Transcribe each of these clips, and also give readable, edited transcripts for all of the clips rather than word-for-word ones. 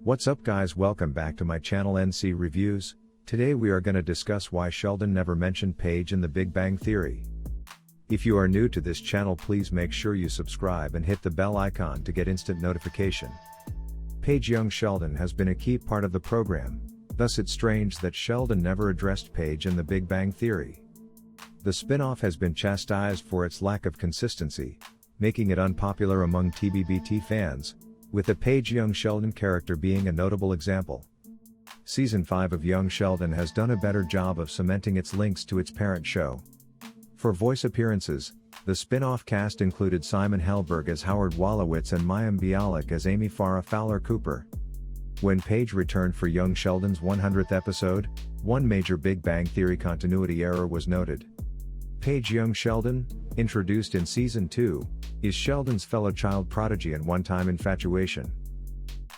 What's up guys, welcome back to my channel NC Reviews. Today we are gonna discuss why Sheldon never mentioned Paige in The Big Bang Theory. If you are new to this channel, please make sure you subscribe and hit the bell icon to get instant notification. Paige young Sheldon has been a key part of the program, thus it's strange that Sheldon never addressed Paige in The Big Bang Theory. The spin-off has been chastised for its lack of consistency, making it unpopular among TBBT fans, with the Paige young Sheldon character being a notable example. Season 5 of Young Sheldon has done a better job of cementing its links to its parent show. For voice appearances, the spin-off cast included Simon Helberg as Howard Wolowitz and Mayim Bialik as Amy Farrah Fowler Cooper. When Paige returned for Young Sheldon's 100th episode, one major Big Bang Theory continuity error was noted. Paige young Sheldon, introduced in Season 2, is Sheldon's fellow child prodigy and one-time infatuation.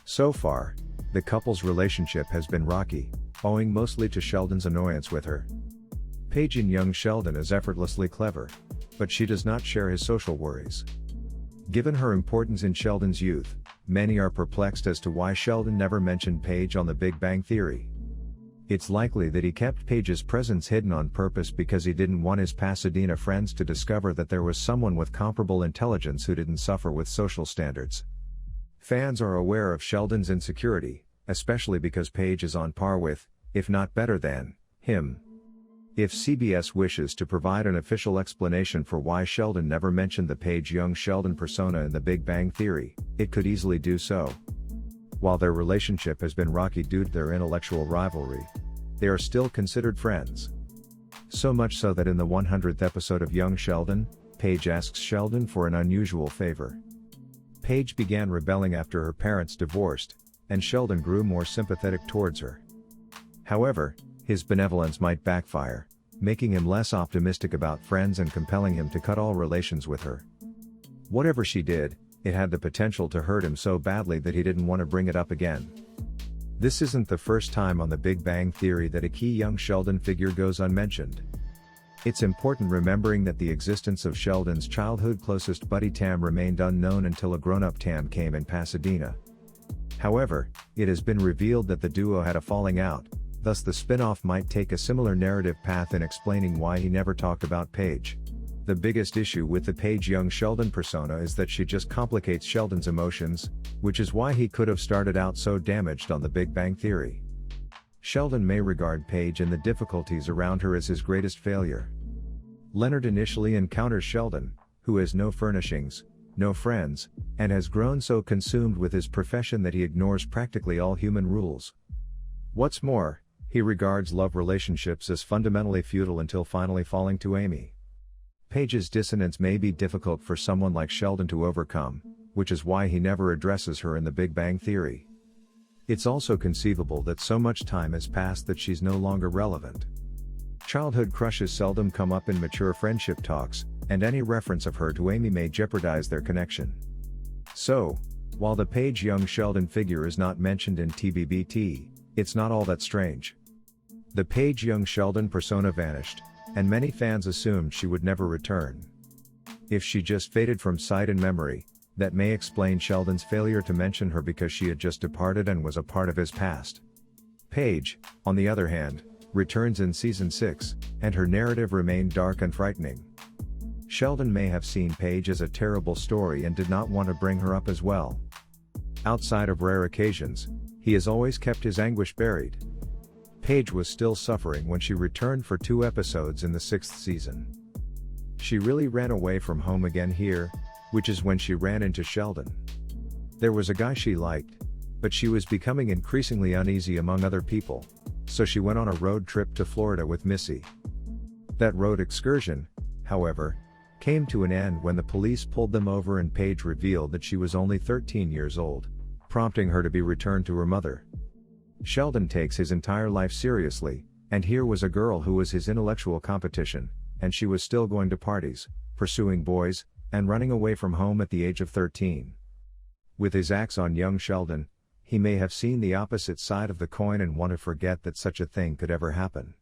So far, the couple's relationship has been rocky, owing mostly to Sheldon's annoyance with her. Paige in young Sheldon is effortlessly clever, but she does not share his social worries. Given her importance in Sheldon's youth, many are perplexed as to why Sheldon never mentioned Paige on The Big Bang Theory. It's likely that he kept Paige's presence hidden on purpose because he didn't want his Pasadena friends to discover that there was someone with comparable intelligence who didn't suffer with social standards. Fans are aware of Sheldon's insecurity, especially because Paige is on par with, if not better than, him. If CBS wishes to provide an official explanation for why Sheldon never mentioned the Paige young Sheldon persona in The Big Bang Theory, it could easily do so. While their relationship has been rocky due to their intellectual rivalry, they are still considered friends. So much so that in the 100th episode of Young Sheldon, Paige asks Sheldon for an unusual favor. Paige began rebelling after her parents divorced, and Sheldon grew more sympathetic towards her. However, his benevolence might backfire, making him less optimistic about friends and compelling him to cut all relations with her. Whatever she did, it had the potential to hurt him so badly that he didn't want to bring it up again. This isn't the first time on The Big Bang Theory that a key young Sheldon figure goes unmentioned. It's important remembering that the existence of Sheldon's childhood closest buddy Tam remained unknown until a grown-up Tam came in Pasadena. However, it has been revealed that the duo had a falling out, thus the spin-off might take a similar narrative path in explaining why he never talked about Paige. The biggest issue with the Paige young Sheldon persona is that she just complicates Sheldon's emotions, which is why he could have started out so damaged on The Big Bang Theory. Sheldon may regard Paige and the difficulties around her as his greatest failure. Leonard initially encounters Sheldon, who has no furnishings, no friends, and has grown so consumed with his profession that he ignores practically all human rules. What's more, he regards love relationships as fundamentally futile until finally falling to Amy. Paige's dissonance may be difficult for someone like Sheldon to overcome, which is why he never addresses her in The Big Bang Theory. It's also conceivable that so much time has passed that she's no longer relevant. Childhood crushes seldom come up in mature friendship talks, and any reference of her to Amy may jeopardize their connection. So, while the Paige young Sheldon figure is not mentioned in TBBT, it's not all that strange. The Paige young Sheldon persona vanished, and many fans assumed she would never return. If she just faded from sight and memory, that may explain Sheldon's failure to mention her because she had just departed and was a part of his past. Paige, on the other hand, returns in Season 6, and her narrative remained dark and frightening. Sheldon may have seen Paige as a terrible story and did not want to bring her up as well. Outside of rare occasions, he has always kept his anguish buried. Paige was still suffering when she returned for 2 episodes in the 6th season. She really ran away from home again here, which is when she ran into Sheldon. There was a guy she liked, but she was becoming increasingly uneasy among other people, so she went on a road trip to Florida with Missy. That road excursion, however, came to an end when the police pulled them over and Paige revealed that she was only 13 years old, prompting her to be returned to her mother. Sheldon takes his entire life seriously, and here was a girl who was his intellectual competition, and she was still going to parties, pursuing boys, and running away from home at the age of 13. With his axe on young Sheldon, he may have seen the opposite side of the coin and want to forget that such a thing could ever happen.